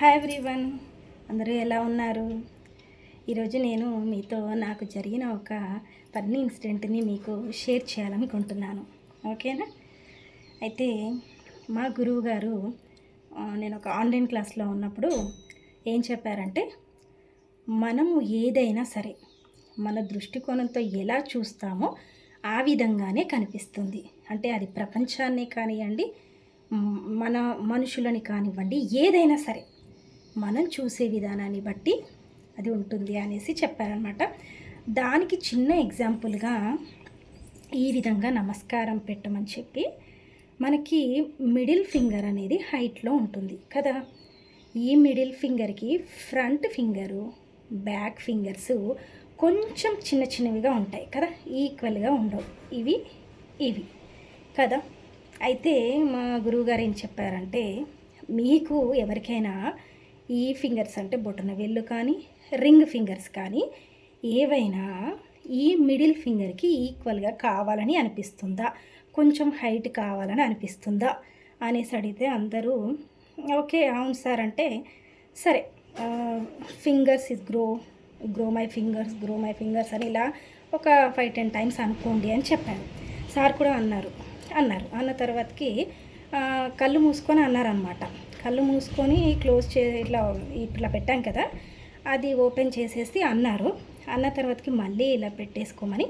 Hi everyone, అందరూ ఎలా ఉన్నారు? ఈరోజు నేను మీతో నాకు జరిగిన ఒక ఫన్నీ ఇన్సిడెంట్ని మీకు షేర్ చేయాలనుకుంటున్నాను. ఓకేనా? అయితే మా గురువు గారు నేను ఒక ఆన్లైన్ క్లాస్లో ఉన్నప్పుడు ఏం చెప్పారంటే, మనము ఏదైనా సరే మన దృష్టికోణంతో ఎలా చూస్తామో ఆ విధంగానే కనిపిస్తుంది. అంటే అది ప్రపంచాన్ని కానివ్వండి, మన మనుషులని కానివ్వండి, ఏదైనా సరే మనం చూసే విధానాన్ని బట్టి అది ఉంటుంది అనేసి చెప్పారనమాట. దానికి చిన్న ఎగ్జాంపుల్గా ఈ విధంగా నమస్కారం పెట్టమని చెప్పి, మనకి మిడిల్ ఫింగర్ అనేది హైట్లో ఉంటుంది కదా. ఈ మిడిల్ ఫింగర్కి ఫ్రంట్ ఫింగరు, బ్యాక్ ఫింగర్స్ కొంచెం చిన్న చిన్నవిగా ఉంటాయి కదా, ఈక్వల్గా ఉండవు ఇవి ఇవి కదా. అయితే మా గురువుగారు ఏం చెప్పారంటే, మీకు ఎవరికైనా ఈ ఫింగర్స్ అంటే బొటన వేళ్ళు కానీ, రింగ్ ఫింగర్స్ కానీ ఏవైనా ఈ మిడిల్ ఫింగర్కి ఈక్వల్గా కావాలని అనిపిస్తుందా, కొంచెం హైట్ కావాలని అనిపిస్తుందా అనేసి అడిగితే అందరూ ఓకే అవును సార్ అంటే, సరే fingers is grow my fingers అని ఇలా ఒక 5-10 టైమ్స్ అనుకోండి అని చెప్పాను. సార్ కూడా అన్న తర్వాతకి కళ్ళు మూసుకొని అన్నారనమాట. కళ్ళు మూసుకొని క్లోజ్ ఇట్లా పెట్టాం కదా, అది ఓపెన్ చేసేసి అన్న తర్వాతకి మళ్ళీ ఇలా పెట్టేసుకోమని,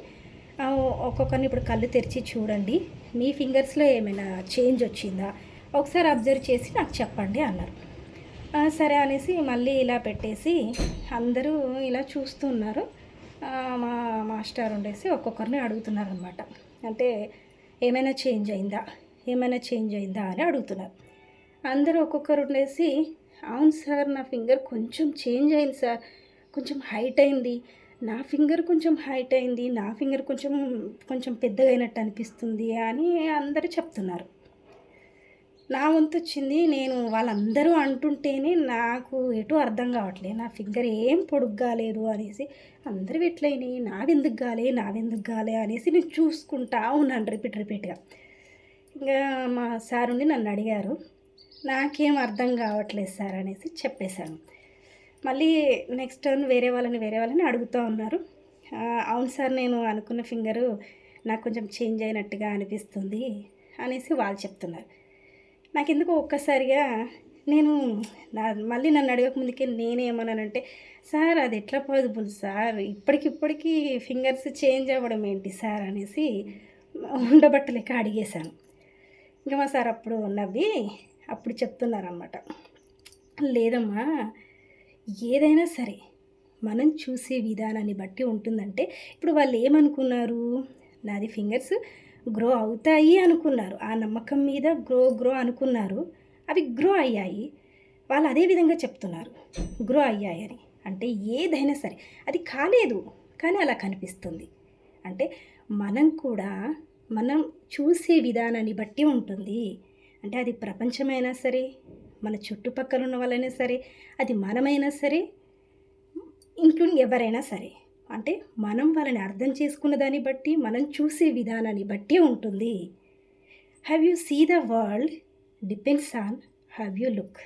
ఒక్కొక్కరిని ఇప్పుడు కళ్ళు తెరిచి చూడండి, మీ ఫింగర్స్లో ఏమైనా చేంజ్ వచ్చిందా ఒకసారి అబ్జర్వ్ చేసి నాకు చెప్పండి అన్నారు. సరే అనేసి మళ్ళీ ఇలా పెట్టేసి అందరూ ఇలా చూస్తున్నారు. మా మాస్టర్ ఉండేసి ఒక్కొక్కరిని అడుగుతున్నారు అనమాట. అంటే ఏమైనా చేంజ్ అయిందా అని అడుగుతున్నారు. అందరూ ఒక్కొక్కరు ఉండేసి అవును సార్, నా ఫింగర్ కొంచెం చేంజ్ అయింది సార్, కొంచెం హైట్ అయింది, నా ఫింగర్ కొంచెం హైట్ అయింది, నా ఫింగర్ కొంచెం పెద్దగా అయినట్టు అనిపిస్తుంది అని అందరూ చెప్తున్నారు. నా వంతు వచ్చింది. నేను వాళ్ళందరూ అంటుంటేనే నాకు ఎటు అర్థం కావట్లేదు, నా ఫింగర్ ఏం పొడుగ్గా లేదు అనేసి. అందరూ ఎట్లయినాయి, నావెందుకు గాలే అనేసి నేను చూసుకుంటా ఉన్నాను రిపీట్గా. ఇంకా మా సార్ ఉండి నన్ను అడిగారు. నాకేం అర్థం కావట్లేదు సార్ అనేసి చెప్పేశాను. మళ్ళీ నెక్స్ట్ టర్న్ వేరే వాళ్ళని అడుగుతూ ఉన్నారు. అవును సార్, నేను అనుకున్న ఫింగరు నాకు కొంచెం చేంజ్ అయినట్టుగా అనిపిస్తుంది అనేసి వాళ్ళు చెప్తున్నారు. నాకెందుకో ఒక్కసారిగా మళ్ళీ నన్ను అడగక ముందుకే నేనేమన్నానంటే, సార్ అది ఎట్లా పాసిబుల్ సార్, ఇప్పటికిప్పటికీ ఫింగర్స్ చేంజ్ అవ్వడం ఏంటి సార్ అనేసి ఉండబట్టలేక అడిగేశాను. ఇంకా మా సార్ అప్పుడు నవ్వి అప్పుడు చెప్తున్నారన్నమాట, లేదమ్మా, ఏదైనా సరే మనం చూసే విధానాన్ని బట్టి ఉంటుందంటే, ఇప్పుడు వాళ్ళు ఏమనుకున్నారు, నాది ఫింగర్స్ గ్రో అవుతాయి అనుకున్నారు, ఆ నమ్మకం మీద గ్రో అనుకున్నారు, అవి గ్రో అయ్యాయి. వాళ్ళు అదే విధంగా చెప్తున్నారు గ్రో అయ్యాయని. అంటే ఏదైనా సరే అది కాలేదు కానీ అలా కనిపిస్తుంది. అంటే మనం కూడా మనం చూసే విధానాన్ని బట్టి ఉంటుంది. అంటే అది ప్రపంచమైనా సరే, మన చుట్టుపక్కల ఉన్న వాళ్ళైనా సరే, అది మనమైనా సరే, ఇంక్లూడింగ్ ఎవరైనా సరే, అంటే మనం వాళ్ళని అర్థం చేసుకున్న దాన్ని బట్టి, మనం చూసే విధానాన్ని బట్టి ఉంటుంది. Have you see the world depends on how you look.